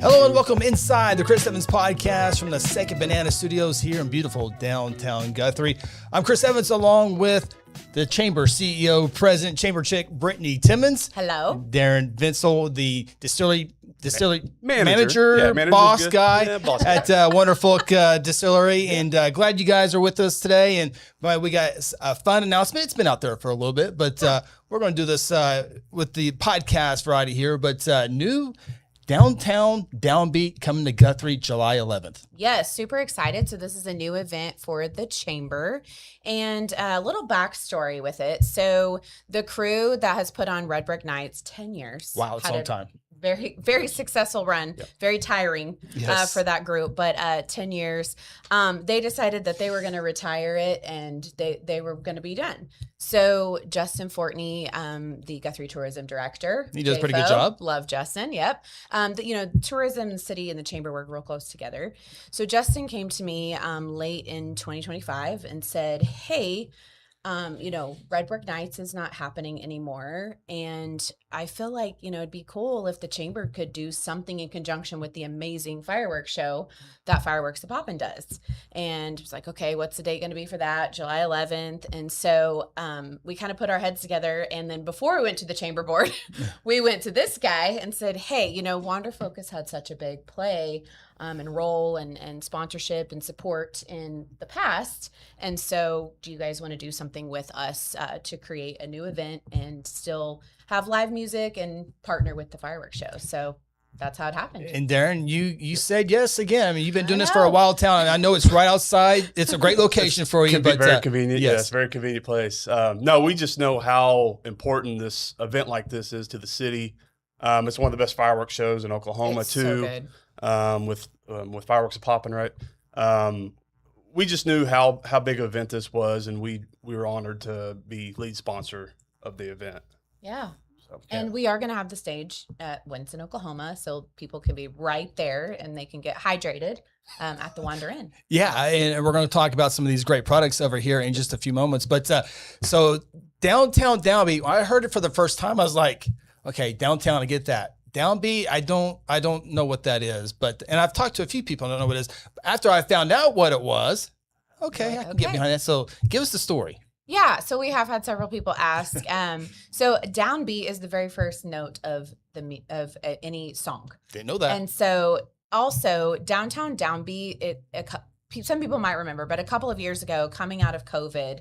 Hello and welcome inside the Chris Evans podcast from the Second Banana Studios here in beautiful downtown Guthrie. I'm Chris Evans along with the Chamber CEO, President, Chamber Chick, Brittany Timmons. Hello. Daryn Vencl, the Distillery manager, boss guy boss at WanderFolk Distillery. And glad you guys are with us today. And we got a fun announcement. It's been out there for a little bit, but we're going to do this with the podcast variety here. But new Downtown Downbeat coming to Guthrie July 11th. Yes, super excited. So this is a new event for the Chamber and a little backstory with it. So the crew that has put on Red Brick Nights 10 years. Wow, it's a long time. Very, very successful run. Yep. Very tiring for that group, but 10 years. They decided that they were going to retire it and they were going to be done. So Justin Fortney, the Guthrie Tourism Director. He does a pretty good job. Love Justin, yep. Tourism, city, and the Chamber work real close together. So Justin came to me late in 2025 and said, hey, Red Brick Nights is not happening anymore. And I feel like, it'd be cool if the Chamber could do something in conjunction with the amazing fireworks show that Fireworks of Poppin' does. And it's like, okay, what's the date going to be for that? July 11th. And so we kind of put our heads together. And then before we went to the Chamber board, we went to this guy and said, hey, WanderFolk has had such a big play and role and sponsorship and support in the past. And so do you guys want to do something with us to create a new event and still have live music and partner with the fireworks show? So that's how it happened. And Daryn, you said yes again. I mean, you've been doing this for a while, town. I know it's right outside. It's a great location for you. But very convenient. Yes, very convenient place. No, we just know how important this event like this is to the city. It's one of the best fireworks shows in Oklahoma it's too. So good. With Fireworks of Poppin', right? We just knew how big an event this was, and we were honored to be lead sponsor of the event. Yeah. And we are going to have the stage at Winston, Oklahoma, so people can be right there and they can get hydrated at the Wander Inn. Yeah, and we're going to talk about some of these great products over here in just a few moments. But so Downtown Downbeat, when I heard it for the first time, I was like, okay, downtown, I get that. Downbeat, I don't know what that is, and I've talked to a few people, I don't know what it is. After I found out what it was, I can get behind that. So give us the story. Yeah, so we have had several people ask. So downbeat is the very first note of any song. Didn't know that. And so also Downtown Downbeat, some people might remember, but a couple of years ago, coming out of COVID,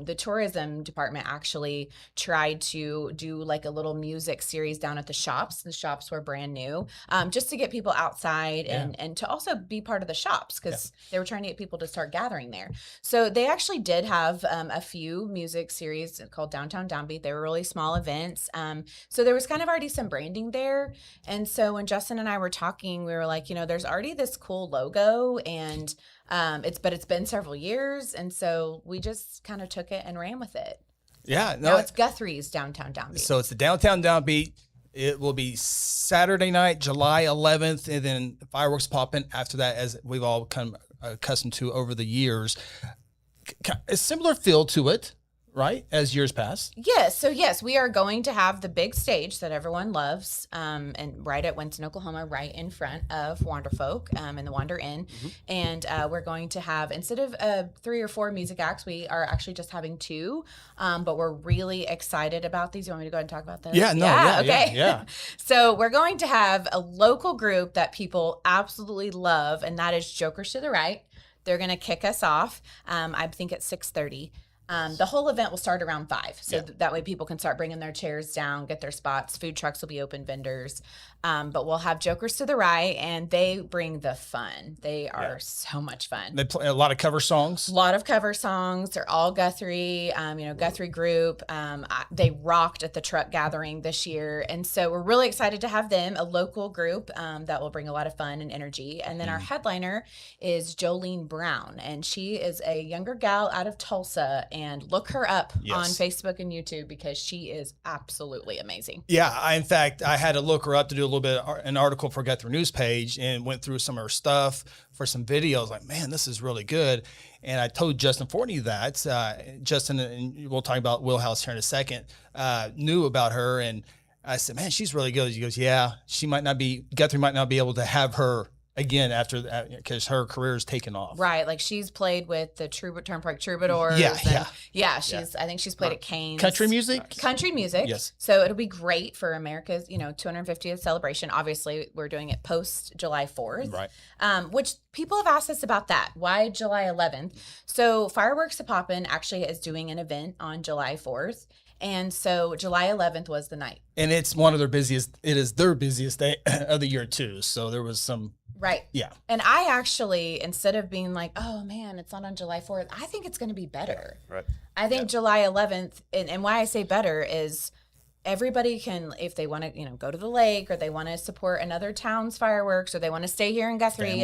the tourism department actually tried to do like a little music series down at the shops. The shops were brand new, just to get people outside and to also be part of the shops because they were trying to get people to start gathering there. So they actually did have a few music series called Downtown Downbeat. They were really small events. So there was kind of already some branding there. And so when Justin and I were talking, we were like, there's already this cool logo and it's been several years, and so we just kind of took it and ran with it. Yeah, now it's Guthrie's Downtown Downbeat. So it's the Downtown Downbeat. It will be Saturday night, July 11th, and then fireworks popping after that, as we've all come accustomed to over the years. A similar feel to it, right, as years past? Yes. So, yes, we are going to have the big stage that everyone loves and right at Winston, Oklahoma, right in front of WanderFolk in the Wander Inn. Mm-hmm. And we're going to have, instead of 3 or 4 music acts, we are actually just having 2. But we're really excited about these. You want me to go ahead and talk about this? Okay. Yeah. So we're going to have a local group that people absolutely love, and that is Jokers to the Right. They're going to kick us off, I think, at 6:30. The whole event will start around 5. So that way people can start bringing their chairs down, get their spots. Food trucks will be open, vendors. But we'll have Jokers to the Right, and they bring the fun. They are so much fun. They play a lot of cover songs. A lot of cover songs. They're all Guthrie, Guthrie group. They rocked at the truck gathering this year. And so we're really excited to have them, a local group that will bring a lot of fun and energy. And then our headliner is Jolene Brown, and she is a younger gal out of Tulsa. And look her up on Facebook and YouTube because she is absolutely amazing. Yeah, in fact, I had to look her up to do a little bit of an article for Guthrie News page and went through some of her stuff for some videos. Like, man, this is really good. And I told Justin Fortney that. Justin, and we'll talk about Wheelhouse here in a second, knew about her. And I said, man, she's really good. He goes, yeah, Guthrie might not be able to have her again after that because her career is taken off. Right. Like she's played with the Turnpike Troubadours. Yeah. I think she's played at Cane's. Country music? Country music. Yes. So it'll be great for America's, 250th celebration. Obviously, we're doing it post July 4th. Right. Which people have asked us about that. Why July 11th? So Fireworks a Poppin' actually is doing an event on July 4th. And so July 11th was the night. And it's one of their busiest. It is their busiest day of the year too. So there was some. Right. Yeah. And I actually, instead of being like, oh man, it's not on July 4th, I think it's going to be better. Right. I think July 11th, and why I say better is everybody can, if they want to, go to the lake or they want to support another town's fireworks or they want to stay here in Guthrie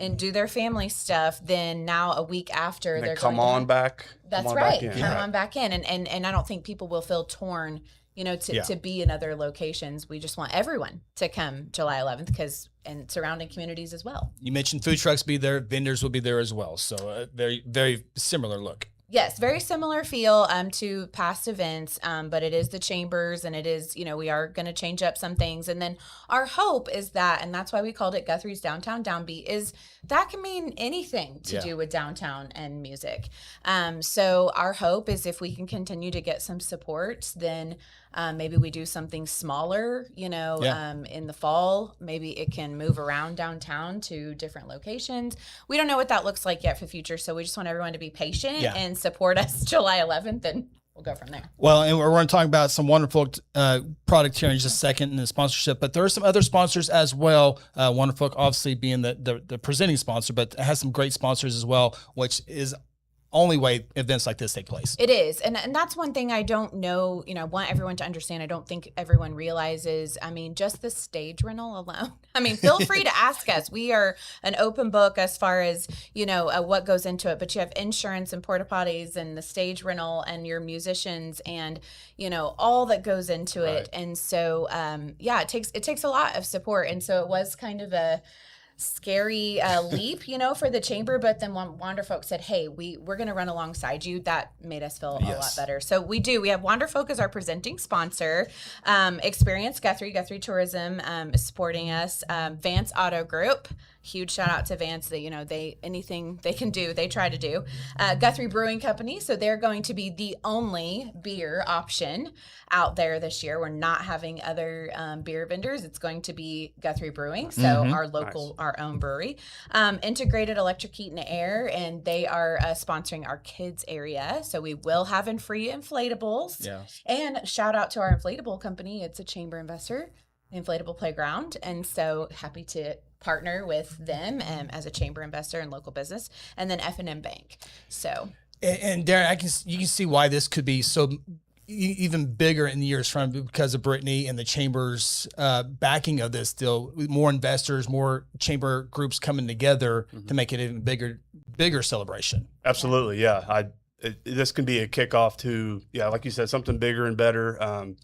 and do their family stuff, then now a week after they're come on back. That's right. Come on back in. And I don't think people will feel torn to be in other locations. We just want everyone to come July 11th and surrounding communities as well. You mentioned food trucks be there, vendors will be there as well. So very, very similar look. Yes, very similar feel to past events, but it is the chambers and it is, we are going to change up some things. And then our hope is that, and that's why we called it Guthrie's Downtown Downbeat, is that can mean anything to do with downtown and music. So our hope is if we can continue to get some support, then maybe we do something smaller, in the fall. Maybe it can move around downtown to different locations. We don't know what that looks like yet for future, so we just want everyone to be patient and support us July 11th, and we'll go from there. Well, and we're going to talk about some WanderFolk product here in just a second in the sponsorship, but there are some other sponsors as well. WanderFolk obviously being the presenting sponsor, but it has some great sponsors as well, which is only way events like this take place. It is. And that's one thing I don't know, I want everyone to understand. I don't think everyone realizes, just the stage rental alone. Feel free to ask us. We are an open book as far as, what goes into it, but you have insurance and porta potties and the stage rental and your musicians and, all that goes into it. And so, it takes a lot of support. And so it was kind of a scary leap, for the chamber, but then when WanderFolk said, hey, we're going to run alongside you, that made us feel a lot better. So we have WanderFolk as our presenting sponsor. Experience Guthrie Tourism is supporting us. Vance Auto Group, huge shout out to Vance. They anything they can do, they try to do. Guthrie Brewing Company, so they're going to be the only beer option out there this year. We're not having other beer vendors. It's going to be Guthrie Brewing, so our local, our own brewery. Integrated Electric Heat and Air, and they are sponsoring our kids area. So we will have free inflatables. Yeah. And shout out to our inflatable company. It's a chamber investor, Inflatable Playground, and so happy to partner with them as a chamber investor and local business, and then F&M Bank. So, and Daryn, you can see why this could be so even bigger in the years from because of Brittany and the chamber's backing of this deal. More investors, more chamber groups coming together to make it an even bigger celebration. Absolutely, yeah. This can be a kickoff to like you said, something bigger and better.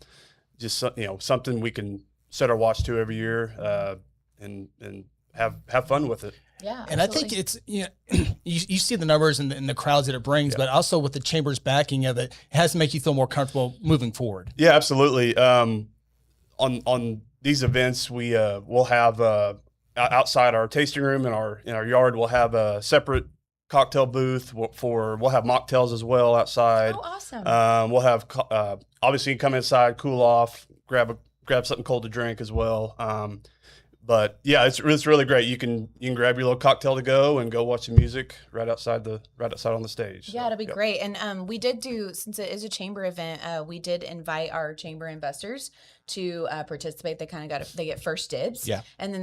Just something we can set our watch to every year. And have fun with it. Yeah, and absolutely. I think it's you see the numbers and the crowds that it brings, but also with the chamber's backing of it, it has to make you feel more comfortable moving forward. Yeah, absolutely. On these events, we'll have outside our tasting room in our yard, we'll have a separate cocktail booth we'll have mocktails as well outside. Oh, awesome. We'll have obviously you can come inside, cool off, grab something cold to drink as well. But yeah, it's really great. You can grab your little cocktail to go and go watch the music right outside on the stage. Yeah, it'll be great. And we did since it is a chamber event, we did invite our chamber investors to participate. They get first dibs. Yeah. And then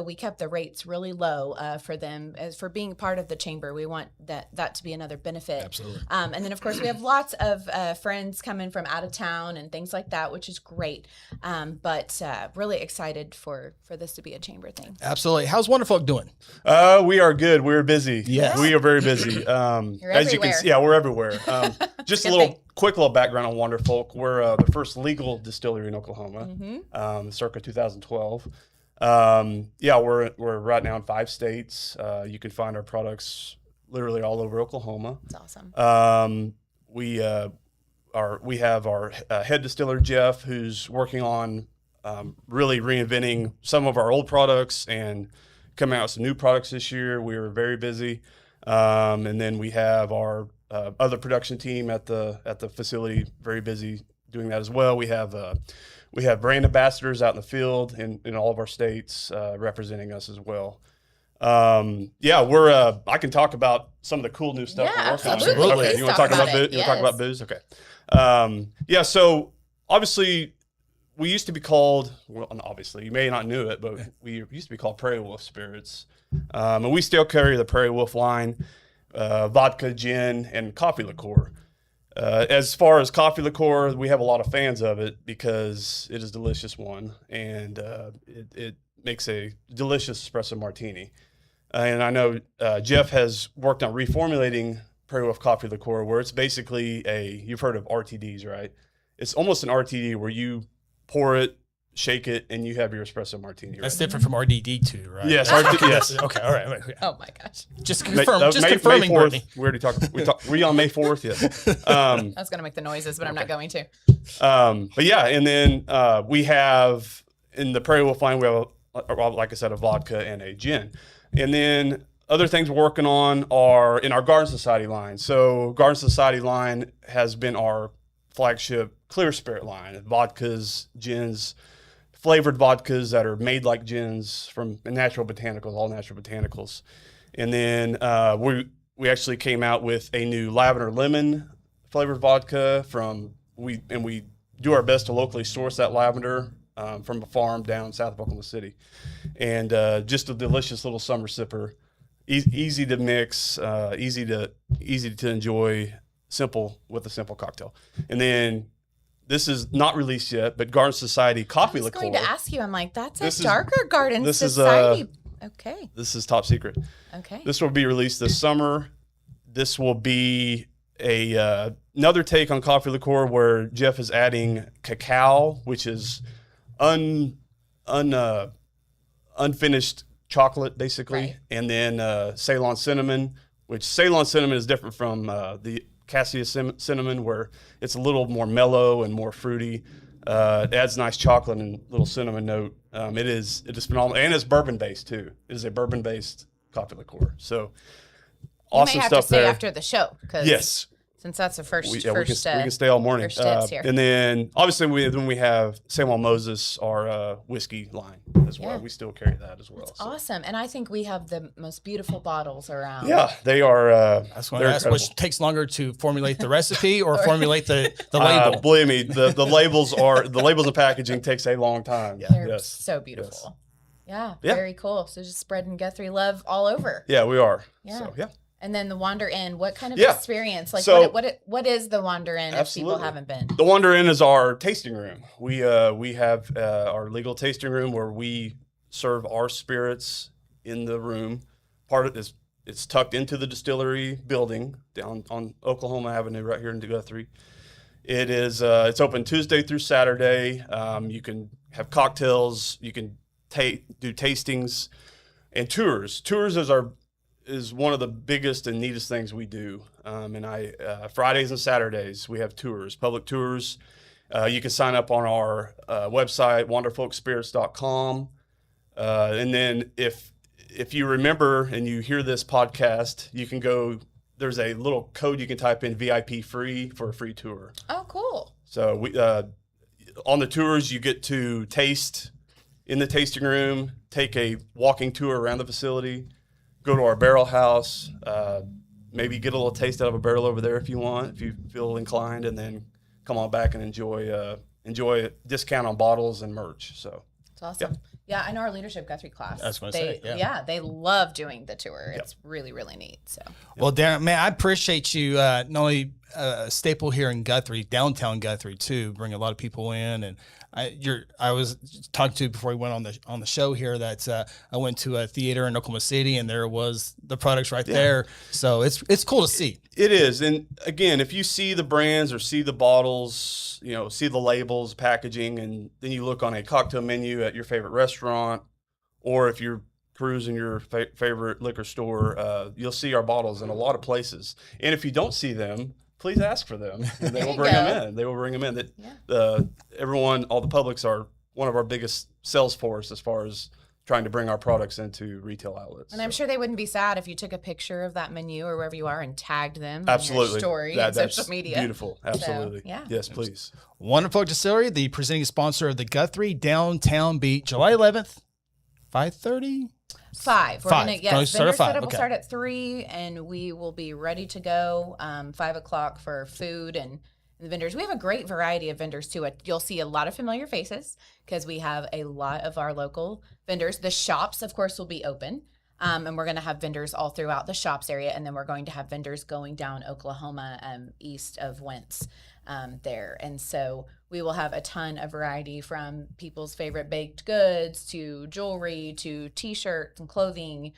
we kept the rates really low for them as for being part of the chamber. We want that to be another benefit. Absolutely. And then of course we have lots of friends coming from out of town and things like that, which is great. But really excited for this to be a chamber thing. Absolutely. How's WanderFolk doing? We are good. We're busy. Yes. We are very busy. You're as everywhere. you can see, we're everywhere. Just a quick little background on WanderFolk. We're the first legal distillery in Oklahoma, circa 2012. We're right now in 5 states. You can find our products literally all over Oklahoma. That's awesome. we have our head distiller, Jeff, who's working on really reinventing some of our old products and coming out with some new products this year. We were very busy. And then we have our other production team at the facility, very busy doing that as well. We have brand ambassadors out in the field in all of our states representing us as well. I can talk about some of the cool new stuff we're working on. Absolutely. Okay, you want to talk about booze? You want to talk about booze? Okay. So obviously we used to be called, well, obviously you may not know it, but we used to be called Prairie Wolf Spirits. And we still carry the Prairie Wolf line, vodka, gin, and coffee liqueur. As far as coffee liqueur, we have a lot of fans of it because it is a delicious one, and it makes a delicious espresso martini. And I know Jeff has worked on reformulating Prairie Wolf coffee liqueur, where it's basically you've heard of RTDs, right? It's almost an RTD where you pour it, shake it, and you have your espresso martini. That's different from RDD too, right? Yes, yes. Okay, all right. Oh my gosh. Just confirming, May 4th, Brittany. we already talked. Were you on May 4th? Yes. I was going to make the noises, but I'm not going to. But yeah, and then we have in the Prairie Wolf line, we have, like I said, a vodka and a gin. And then other things we're working on are in our Garden Society line. So Garden Society line has been our flagship clear spirit line, vodkas, gins, flavored vodkas that are made like gins from natural botanicals, all natural botanicals. And then we actually came out with a new lavender lemon flavored vodka we do our best to locally source that lavender from a farm down south of Oklahoma City. And just a delicious little summer sipper, easy to mix, easy to enjoy, simple with a simple cocktail. And then this is not released yet, but Garden Society coffee liqueur. I was going to ask you. I'm like, that's a darker Garden Society. Okay. This is top secret. Okay. This will be released this summer. This will be another take on coffee liqueur where Jeff is adding cacao, which is unfinished chocolate, basically, right. And then Ceylon cinnamon, which Ceylon cinnamon is different from the cassia cinnamon, where it's a little more mellow and more fruity. It adds nice chocolate and little cinnamon note. It is phenomenal, and it's bourbon based too. It is a bourbon based coffee liqueur. So awesome you may have stuff to stay there. after the show, because Yes. since that's the first, We can stay all morning. first steps here. And then obviously we have Samuel Moses, our whiskey line as well. Yeah. We still carry that as well. That's awesome. And I think we have the most beautiful bottles around. Yeah, they are. That's what I asked. Which takes longer to formulate the recipe or formulate the label? Believe me, the labels and packaging takes a long time. Yeah. They're Yes. so beautiful. Yeah. Very cool. So just spreading Guthrie love all over. Yeah, we are. Yeah. So, yeah. And then the Wander Inn, what kind of Yeah. experience? Like, So- what is the Wander Inn if people Absolutely. haven't been? The Wander Inn is our tasting room. We have our legal tasting room where we serve our spirits in the room. Part of this, it's tucked into the distillery building down on Oklahoma Avenue, right here in Guthrie. It is. It's open Tuesday through Saturday. You can have cocktails. You can do tastings and tours. Tours is one of the biggest and neatest things we do. And Fridays and Saturdays, we have tours, public tours. You can sign up on our website, WanderFolkSpirits.com. And then if you remember and you hear this podcast, you can go, there's a little code you can type in, VIP free, for a free tour. Oh, cool. So we on the tours, you get to taste in the tasting room, take a walking tour around the facility, go to our barrel house, maybe get a little taste out of a barrel over there if you want, if you feel inclined, and then come on back and enjoy a discount on bottles and merch. So It's awesome. Yeah, I know our leadership Guthrie class. I was gonna say, yeah. they love doing the tour. It's really, really neat. So Well, Daryn, man, I appreciate you not only a staple here in Guthrie, downtown Guthrie too, bring a lot of people in. And I was talking to you before we went on the show here that I went to a theater in Oklahoma City and there was the products right there. So it's cool to see. it is. And again, if you see the brands or see the bottles, see the labels, packaging, and then you look on a cocktail menu at your favorite restaurant, or if you're cruising your favorite liquor store, you'll see our bottles in a lot of places. And if you don't see them, please ask for them. And they will you bring go. them in. They will bring them in. Everyone, all the publics are one of our biggest sales force as far as trying to bring our products into retail outlets. And I'm sure they wouldn't be sad if you took a picture of that menu or wherever you are and tagged them Absolutely. in your story That- and that's social media. beautiful. Absolutely. So, yeah. Yes, please. WanderFolk Distillery, the presenting sponsor of the Guthrie Downtown Beat, July 11th, 5:30. 5. We're 5. gonna Gonna start at vendor 5, setup will okay. start at 3, and we will be ready to go 5 o'clock for food and the vendors. We have a great variety of vendors too. You'll see a lot of familiar faces because we have a lot of our local vendors. The shops, of course, will be open. And we're going to have vendors all throughout the shops area. And then we're going to have vendors going down Oklahoma east of Wentz there. And so we will have a ton of variety from people's favorite baked goods to jewelry to T-shirts and clothing,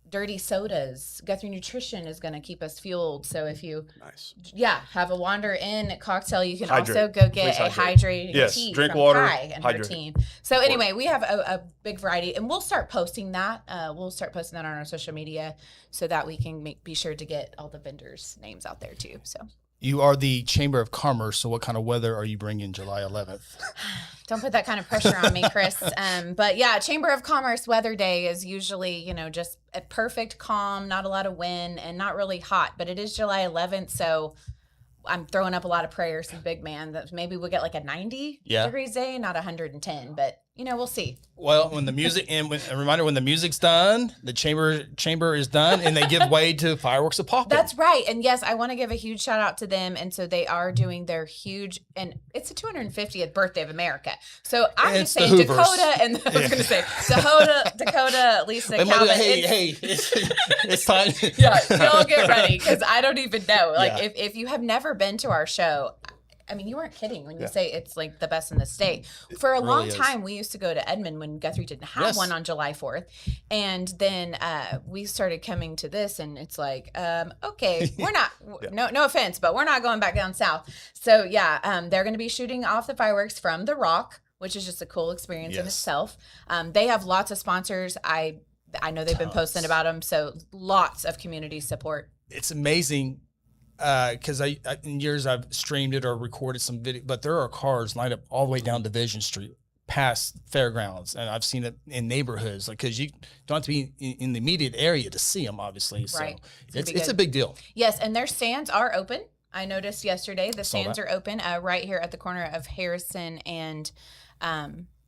dirty sodas. Guthrie Nutrition is going to keep us fueled. So if you Nice. have a Wander Inn cocktail, you can Hydrate. also go get Please a hydrate. hydrating Yes, tea drink from water, Kai and hydrate. her team. So anyway, we have a big variety, and we'll start posting that. We'll start posting that on our social media so that we can be sure to get all the vendors' names out there too. So You are the Chamber of Commerce, so what kind of weather are you bringing July 11th? don't put that kind of pressure on me, Chris. But yeah, Chamber of Commerce weather day is usually, just a perfect calm, not a lot of wind and not really hot, but it is July 11th. So I'm throwing up a lot of prayers to Big Man that maybe we'll get like a 90 degrees day, not 110, but we'll see. Well, when the music and a reminder, when the music's done, the chamber is done, and they give way to fireworks to pop. That's right. And yes, I want to give a huge shout out to them. And so they are doing their huge, and it's the 250th birthday of America. So I'm going to It's the say Hoovers. Dakota, and I was going to say Dakota, Lisa, They might be Calvin. like, hey, it's time. Yeah, y'all get ready because I don't even know. Like, Yeah. if you have never been to our show, I mean, you weren't kidding when you say it's like the best in the state. For a long really is. time, we used to go to Edmond when Guthrie didn't have Yes. one on July 4th. And then we started coming to this, and it's like, okay, we're not, no offense, but we're not going back down south. So, they're going to be shooting off the fireworks from the Rock, which is just a cool experience in Yes. itself. They have lots of sponsors. I know they've been posting about them, so lots of community support. It's amazing because I in years I've streamed it or recorded some video, but there are cars lined up all the way down Division Street past fairgrounds, and I've seen it in neighborhoods, like because you don't have to be in the immediate area to see them, obviously. So Right. it's a big deal. Yes, and their stands are open. I noticed yesterday the stands that. are open right here at the corner of Harrison and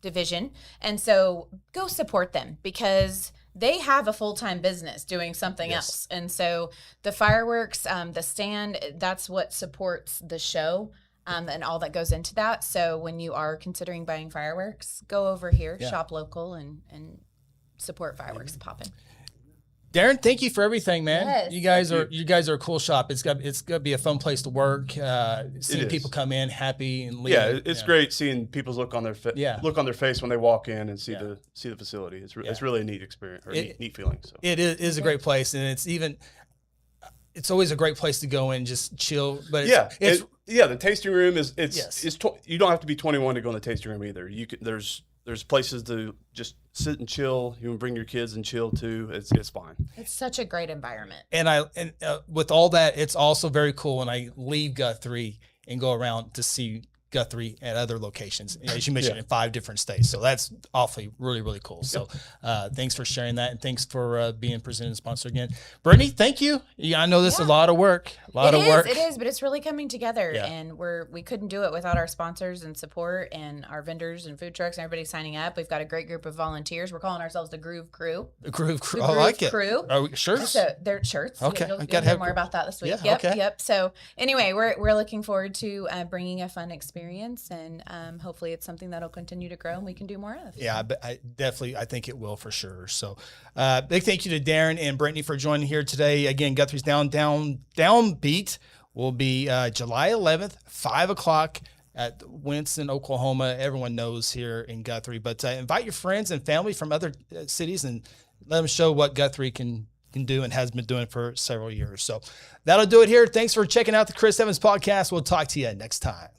Division. And so go support them because they have a full-time business doing something else. And so the fireworks, the stand, that's what supports the show and all that goes into that. So when you are considering buying fireworks, go over here, shop local, and support fireworks popping. Daryn, thank you for everything, man. Yes. You guys are a cool shop. It's gonna be a fun place to work. Seeing people come in happy and leave. Yeah, it's great seeing people's look on their look on their face when they walk in and see the facility. It's really a neat experience or neat feeling. So It is a great place, and it's always a great place to go and just chill. But the tasting room is Yes. you don't have to be 21 to go in the tasting room either. You can there's places to just sit and chill. You can bring your kids and chill too. It's fine. It's such a great environment. And with all that, it's also very cool when I leave Guthrie and go around to see Guthrie at other locations, as you mentioned, in 5 different states. So that's awfully really, really cool. So thanks for sharing that, and thanks for being presented sponsor again. Brittany, thank you. Yeah, I know this is a lot of work. It is, but it's really coming together, Yeah. and we couldn't do it without our sponsors and support and our vendors and food trucks and everybody signing up. We've got a great group of volunteers. We're calling ourselves the Groove Crew. The Groove Crew. The I Groove like it. Crew. Are we shirts? So they're shirts. Okay. You'll gotta hear have- more about that this week. Yeah, Yep. okay. Yep. So anyway, we're looking forward to bringing a fun experience, and hopefully it's something that'll continue to grow and we can do more of. Yeah, but I think it will for sure. So big thank you to Daryn and Brittany for joining here today. Again, Guthrie's Downtown Downbeat will be July 11th, 5 o'clock at Winston, Oklahoma. Everyone knows here in Guthrie, but invite your friends and family from other cities and let them show what Guthrie can do and has been doing for several years. So that'll do it here. Thanks for checking out the Chris Evans podcast. We'll talk to you next time.